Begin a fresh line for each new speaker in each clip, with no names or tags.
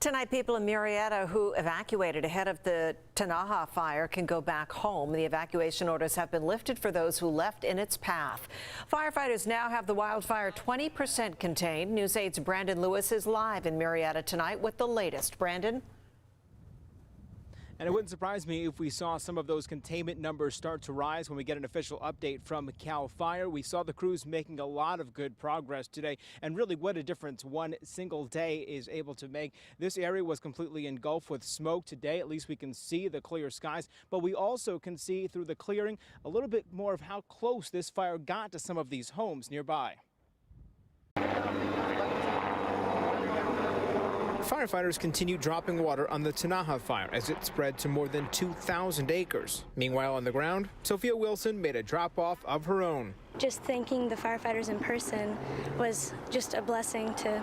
Tonight, people in Murrieta who evacuated ahead of the Tenaja Fire can go back home. The evacuation orders have been lifted for those who left in its path. Firefighters now have the wildfire 20% contained. News 8's Brandon Lewis is live in Murrieta tonight with the latest. Brandon?
And it wouldn't surprise me if we saw some of those containment numbers start to rise when we get an official update from Cal Fire. We saw the crews making a lot of good progress today, and really what a difference one single day is able to make. This area was completely engulfed with smoke today. At least we can see the clear skies, but we also can see through the clearing a little bit more of how close this fire got to some of these homes nearby. Firefighters continue dropping water on the Tenaja Fire as it spread to more than 2,000 acres. Meanwhile, on the ground, Sophia Wilson made a drop-off of her own.
Just thanking the firefighters in person was just a blessing to,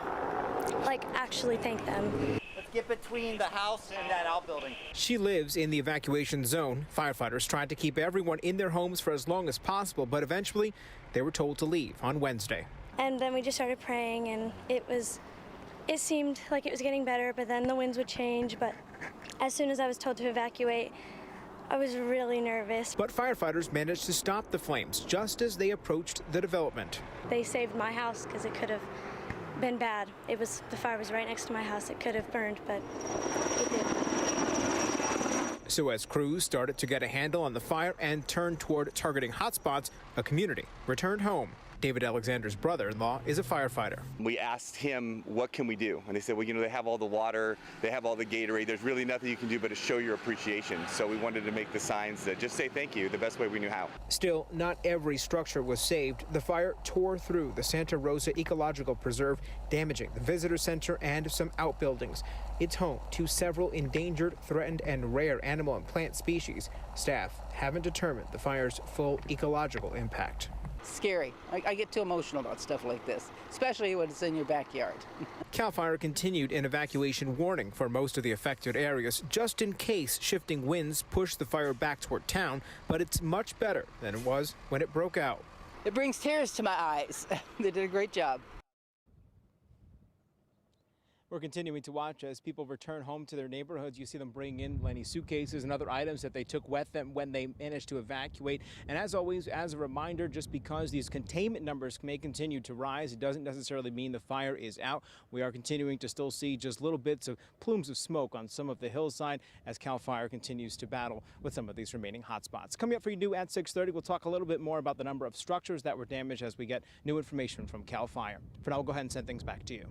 actually thank them.
Let's get between the house and that outbuilding.
She lives in the evacuation zone. Firefighters tried to keep everyone in their homes for as long as possible, but eventually they were told to leave on Wednesday.
And then we just started praying, and it seemed like it was getting better, but then the winds would change. But as soon as I was told to evacuate, I was really nervous.
But firefighters managed to stop the flames just as they approached the development.
They saved my house because it could have been bad. The fire was right next to my house. It could have burned, but it did.
So as crews started to get a handle on the fire and turned toward targeting hotspots, a community returned home. David Alexander's brother-in-law is a firefighter.
We asked him, what can we do? And they said, well, they have all the water, they have all the Gatorade. There's really nothing you can do but to show your appreciation. So we wanted to make the signs that just say thank you the best way we knew how.
Still, not every structure was saved. The fire tore through the Santa Rosa Ecological Preserve, damaging the visitor center and some outbuildings. It's home to several endangered, threatened, and rare animal and plant species. Staff haven't determined the fire's full ecological impact.
Scary. I get too emotional about stuff like this, especially when it's in your backyard.
Cal Fire continued an evacuation warning for most of the affected areas, just in case shifting winds push the fire back toward town, but it's much better than it was when it broke out.
It brings tears to my eyes. They did a great job.
We're continuing to watch as people return home to their neighborhoods. You see them bring in many suitcases and other items that they took with them when they managed to evacuate. And as always, as a reminder, just because these containment numbers may continue to rise, it doesn't necessarily mean the fire is out. We are continuing to still see just little bits of plumes of smoke on some of the hillside as Cal Fire continues to battle with some of these remaining hotspots. Coming up for you new at 6:30, we'll talk a little bit more about the number of structures that were damaged as we get new information from Cal Fire. For now, we'll go ahead and send things back to you.